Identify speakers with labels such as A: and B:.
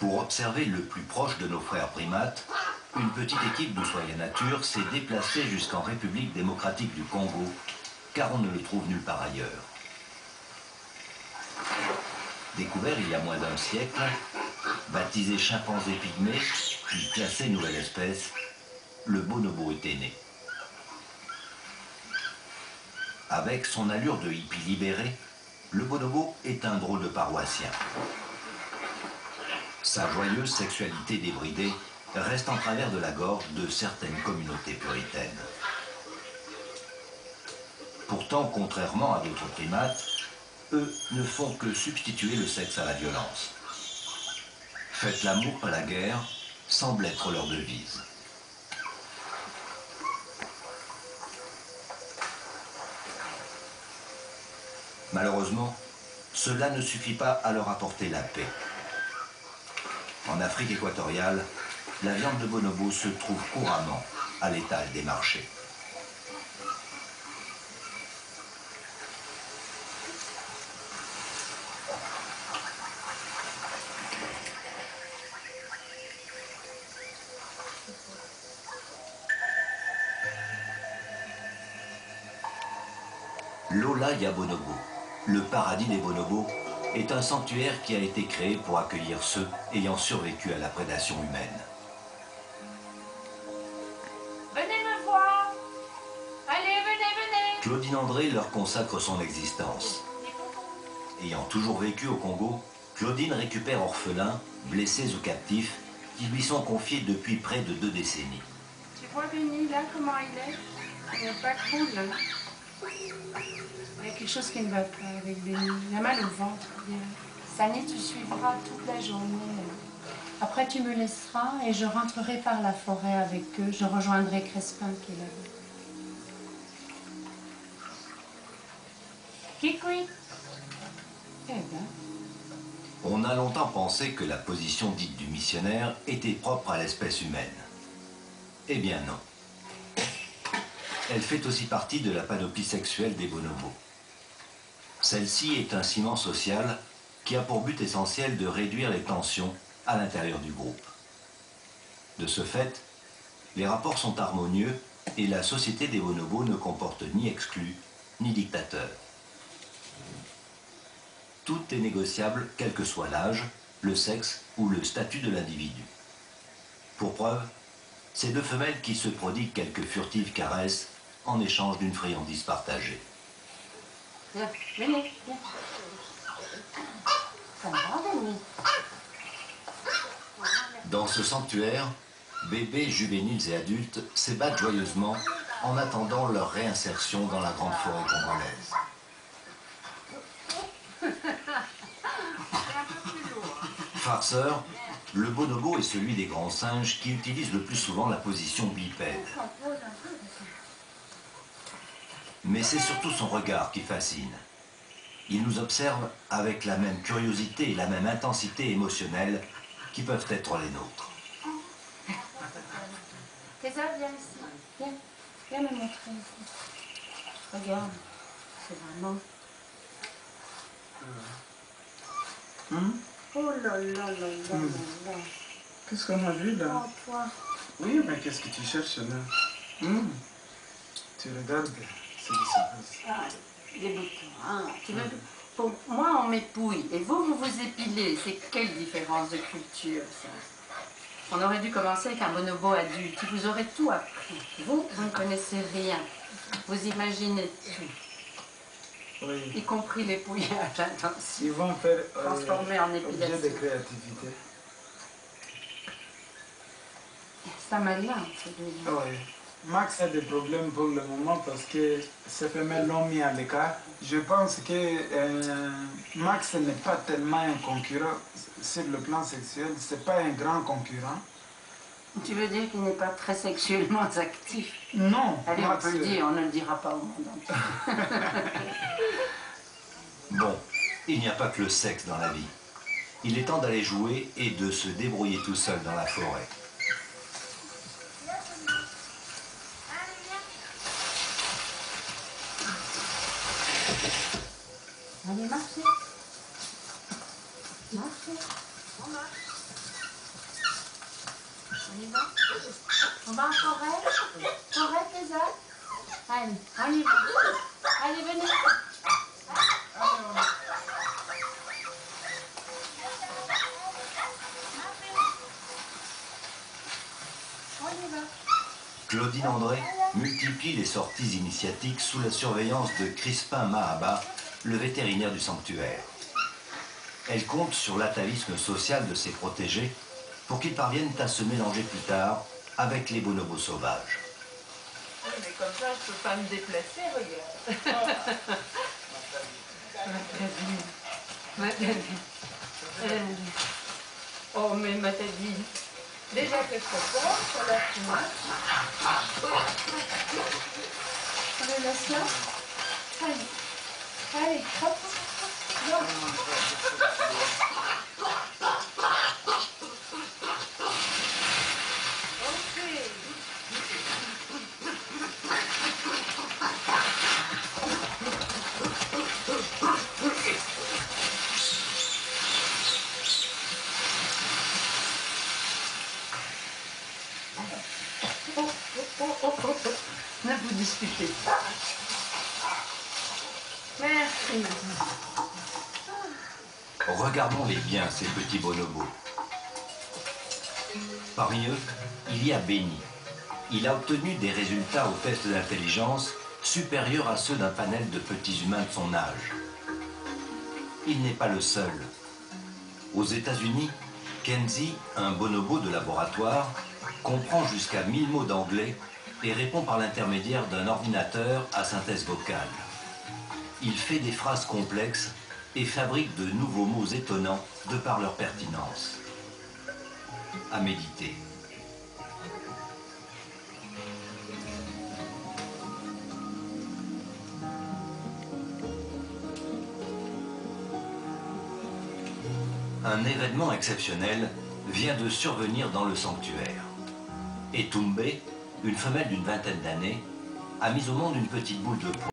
A: Pour observer le plus proche de nos frères primates, une petite équipe d'Oussoya Nature s'est déplacée jusqu'en République démocratique du Congo, car on ne le trouve nulle part ailleurs. Découvert il y a moins d'un siècle, baptisé chimpanzé pygmée, puis classé nouvelle espèce, le bonobo était né. Avec son allure de hippie libéré, le bonobo est un drôle de paroissien. Sa joyeuse sexualité débridée reste en travers de la gorge de certaines communautés puritaines. Pourtant, contrairement à d'autres primates, eux ne font que substituer le sexe à la violence. Faites l'amour, pas la guerre, semble être leur devise. Malheureusement, cela ne suffit pas à leur apporter la paix. En Afrique équatoriale, la viande de bonobo se trouve couramment à l'étal des marchés. L'Olaya Bonobo, le paradis des bonobos, est un sanctuaire qui a été créé pour accueillir ceux ayant survécu à la prédation humaine.
B: Venez me voir! Allez, venez!
A: Claudine André leur consacre son existence. Ayant toujours vécu au Congo, Claudine récupère orphelins, blessés ou captifs, qui lui sont confiés depuis près de 2 décennies.
B: Tu vois Benny là, comment il est? Il n'est pas cool, là. Il y a quelque chose qui ne va pas avec Benny. Il a mal au ventre. Sani, tu suivras toute la journée. Après, tu me laisseras et je rentrerai par la forêt avec eux. Je rejoindrai Crespin qui est là-bas. Kikui. Eh ben.
A: On a longtemps pensé que la position dite du missionnaire était propre à l'espèce humaine. Eh bien non. Elle fait aussi partie de la panoplie sexuelle des bonobos. Celle-ci est un ciment social qui a pour but essentiel de réduire les tensions à l'intérieur du groupe. De ce fait, les rapports sont harmonieux et la société des bonobos ne comporte ni exclus ni dictateurs. Tout est négociable, quel que soit l'âge, le sexe ou le statut de l'individu. Pour preuve, ces 2 femelles qui se prodiguent quelques furtives caresses en échange d'une friandise partagée.
B: Viens, venez, viens. Ça va, Benny?
A: Dans ce sanctuaire, bébés, juvéniles et adultes s'ébattent joyeusement en attendant leur réinsertion dans la grande forêt congolaise. Farceur, le bonobo est celui des grands singes qui utilisent le plus souvent la position bipède. Mais c'est surtout son regard qui fascine. Il nous observe avec la même curiosité et la même intensité émotionnelle qui peuvent être les nôtres.
B: Tessa, viens ici. Viens, viens me montrer ici. Regarde, c'est vraiment... Oh là là là là là.
C: Qu'est-ce qu'on a vu là?
B: Oh, toi.
C: Oui, mais qu'est-ce que tu cherches là? Tu regardes ce qui se passe.
B: Ah, des boutons. Ah, tu veux... Pour moi, on m'épouille. Et vous, vous vous épilez. C'est quelle différence de culture, ça? On aurait dû commencer avec un bonobo adulte. Il vous aurait tout appris. Vous, vous ne connaissez rien. Vous imaginez tout.
C: Oui.
B: Y compris l'épouillage intensif.
C: Ils vont faire
B: transformer en
C: objet
B: épilation.
C: de créativité.
B: Ça malin, celui-là.
C: Oui. Max a des problèmes pour le moment parce que ses femelles l'ont mis à l'écart. Je pense que Max n'est pas tellement un concurrent sur le plan sexuel. C'est pas un grand concurrent.
B: Tu veux dire qu'il n'est pas très sexuellement actif?
C: Non.
B: Allez,
C: Max,
B: on peut le dire, on ne le dira pas au monde entier.
A: Bon, il n'y a pas que le sexe dans la vie. Il est temps d'aller jouer et de se débrouiller tout seul dans la forêt.
B: Allez, marchez. Marchez. On marche. On y va? On va en forêt? Forêt, Tessa? Allez, on y va. Allez, venez. On y va.
A: Claudine André multiplie les sorties initiatiques sous la surveillance de Crispin Mahaba, le vétérinaire du sanctuaire. Elle compte sur l'atavisme social de ses protégés pour qu'ils parviennent à se mélanger plus tard avec les bonobos sauvages.
D: Oui, mais comme ça, je peux pas me déplacer, regarde. Matadi. Oh, mais Matadi. Déjà que je te porte, ça l'a fait mal.
B: On le laisse là? Allez. Allez, hop. Non.
D: Ne vous disputez pas.
B: Merci.
A: Regardons-les bien, ces petits bonobos. Parmi eux, il y a Benny. Il a obtenu des résultats au test d'intelligence supérieurs à ceux d'un panel de petits humains de son âge. Il n'est pas le seul. Aux États-Unis, Kenzie, un bonobo de laboratoire, comprend jusqu'à 1000 mots d'anglais et répond par l'intermédiaire d'un ordinateur à synthèse vocale. Il fait des phrases complexes et fabrique de nouveaux mots étonnants de par leur pertinence. À méditer. Un événement exceptionnel vient de survenir dans le sanctuaire. Et Toumbé, une femelle d'une vingtaine d'années, a mis au monde une petite boule de poils.